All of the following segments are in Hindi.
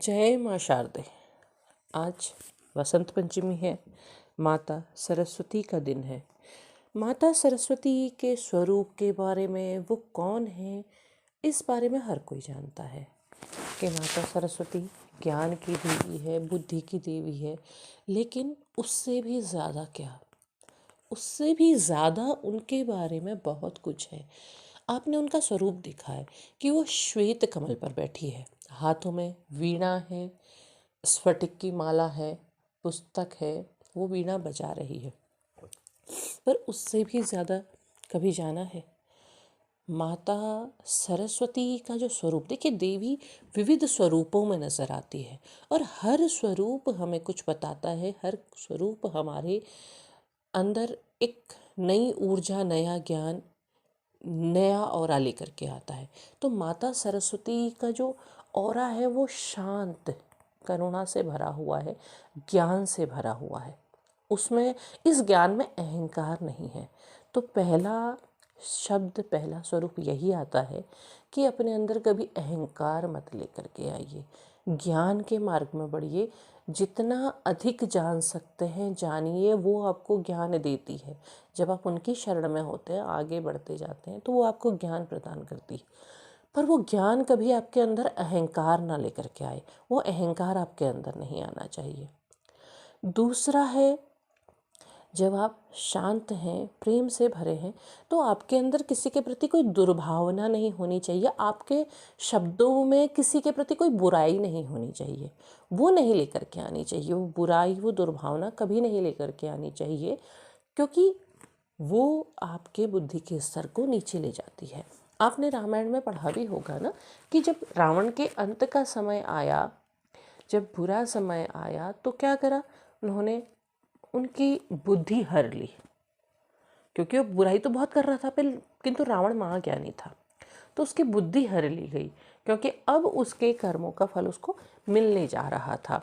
जय माँ शारदे। आज वसंत पंचमी है। माता सरस्वती का दिन है। माता सरस्वती के स्वरूप के बारे में, वो कौन है, इस बारे में हर कोई जानता है कि माता सरस्वती ज्ञान की देवी है, बुद्धि की देवी है। लेकिन उससे भी ज़्यादा क्या, उससे भी ज़्यादा उनके बारे में बहुत कुछ है। आपने उनका स्वरूप देखा है कि वो श्वेत कमल पर बैठी है, हाथों में वीणा है, स्फटिक की माला है, पुस्तक है, वो वीणा बजा रही है। पर उससे भी ज़्यादा कभी जाना है माता सरस्वती का जो स्वरूप? देखिए, देवी विविध स्वरूपों में नज़र आती है और हर स्वरूप हमें कुछ बताता है। हर स्वरूप हमारे अंदर एक नई ऊर्जा, नया ज्ञान, नया ऑरा लेकर के आता है। तो माता सरस्वती का जो ऑरा है वो शांत, करुणा से भरा हुआ है, ज्ञान से भरा हुआ है। उसमें, इस ज्ञान में अहंकार नहीं है। तो पहला शब्द, पहला स्वरूप यही आता है कि अपने अंदर कभी अहंकार मत लेकर के आइए, ज्ञान के मार्ग में बढ़िए। जितना अधिक जान सकते हैं जानिए, वो आपको ज्ञान देती है। जब आप उनकी शरण में होते हैं, आगे बढ़ते जाते हैं, तो वो आपको ज्ञान प्रदान करती है। पर वो ज्ञान कभी आपके अंदर अहंकार ना लेकर के आए। वो अहंकार आपके अंदर नहीं आना चाहिए। दूसरा है, जब आप शांत हैं, प्रेम से भरे हैं, तो आपके अंदर किसी के प्रति कोई दुर्भावना नहीं होनी चाहिए। आपके शब्दों में किसी के प्रति कोई बुराई नहीं होनी चाहिए। वो नहीं लेकर के आनी चाहिए। वो बुराई, वो दुर्भावना कभी नहीं लेकर के आनी चाहिए, क्योंकि वो आपके बुद्धि के स्तर को नीचे ले जाती है। आपने रामायण में पढ़ा भी होगा ना कि जब रावण के अंत का समय आया, जब बुरा समय आया, तो क्या करा उन्होंने? उनकी बुद्धि हर ली, क्योंकि वो बुराई तो बहुत कर रहा था पर, किंतु रावण महाज्ञानी था, तो उसकी बुद्धि हर ली गई, क्योंकि अब उसके कर्मों का फल उसको मिलने जा रहा था।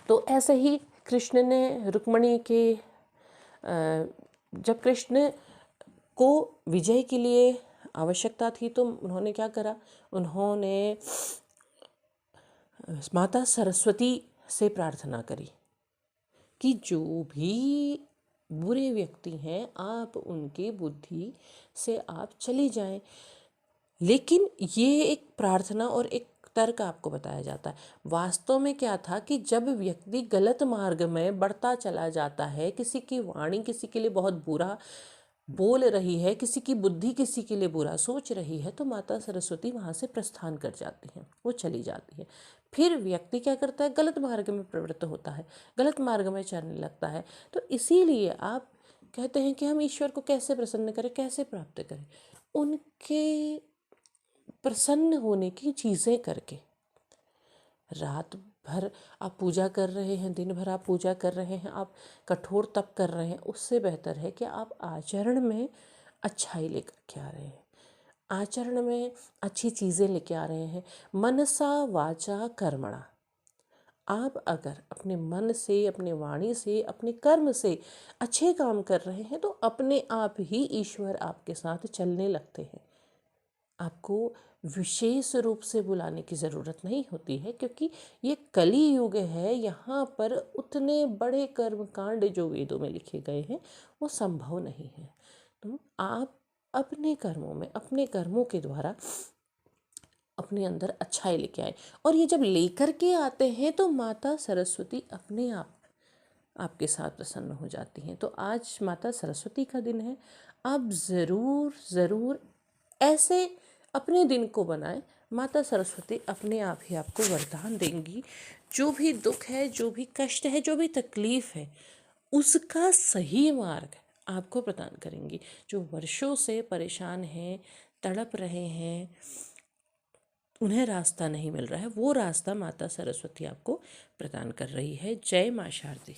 तो ऐसे ही कृष्ण ने रुक्मिणी के, जब कृष्ण को विजय के लिए आवश्यकता थी, तो उन्होंने क्या करा? उन्होंने माता सरस्वती से प्रार्थना करी कि जो भी बुरे व्यक्ति हैं, आप उनकी बुद्धि से आप चली जाएं। लेकिन ये एक प्रार्थना और एक तर्क आपको बताया जाता है। वास्तव में क्या था कि जब व्यक्ति गलत मार्ग में बढ़ता चला जाता है, किसी की वाणी किसी के लिए बहुत बुरा बोल रही है, किसी की बुद्धि किसी के लिए बुरा सोच रही है, तो माता सरस्वती वहाँ से प्रस्थान कर जाती हैं, वो चली जाती है। फिर व्यक्ति क्या करता है? गलत मार्ग में प्रवृत्त होता है, गलत मार्ग में चलने लगता है। तो इसीलिए आप कहते हैं कि हम ईश्वर को कैसे प्रसन्न करें, कैसे प्राप्त करें? उनके प्रसन्न होने की चीज़ें करके। रात भर आप पूजा कर रहे हैं, दिन भर आप पूजा कर रहे हैं, आप कठोर तप कर रहे हैं, उससे बेहतर है कि आप आचरण में अच्छाई लेकर के आ रहे हैं, आचरण में अच्छी चीज़ें लेके आ रहे हैं। मनसा वाचा कर्मणा। आप अगर अपने मन से, अपने वाणी से, अपने कर्म से अच्छे काम कर रहे हैं, तो अपने आप ही ईश्वर आपके साथ चलने लगते हैं। आपको विशेष रूप से बुलाने की ज़रूरत नहीं होती है, क्योंकि ये कली युग है। यहाँ पर उतने बड़े कर्म कांड जो वेदों में लिखे गए हैं, वो संभव नहीं है। तो आप अपने कर्मों में, अपने कर्मों के द्वारा अपने अंदर अच्छाई लेके आए, और ये जब लेकर के आते हैं तो माता सरस्वती अपने आप आपके साथ प्रसन्न हो जाती हैं। तो आज माता सरस्वती का दिन है। आप ज़रूर ज़रूर ऐसे अपने दिन को बनाएं। माता सरस्वती अपने आप ही आपको वरदान देंगी। जो भी दुख है, जो भी कष्ट है, जो भी तकलीफ़ है, उसका सही मार्ग आपको प्रदान करेंगी। जो वर्षों से परेशान हैं, तड़प रहे हैं, उन्हें रास्ता नहीं मिल रहा है, वो रास्ता माता सरस्वती आपको प्रदान कर रही है। जय माँ शारदे।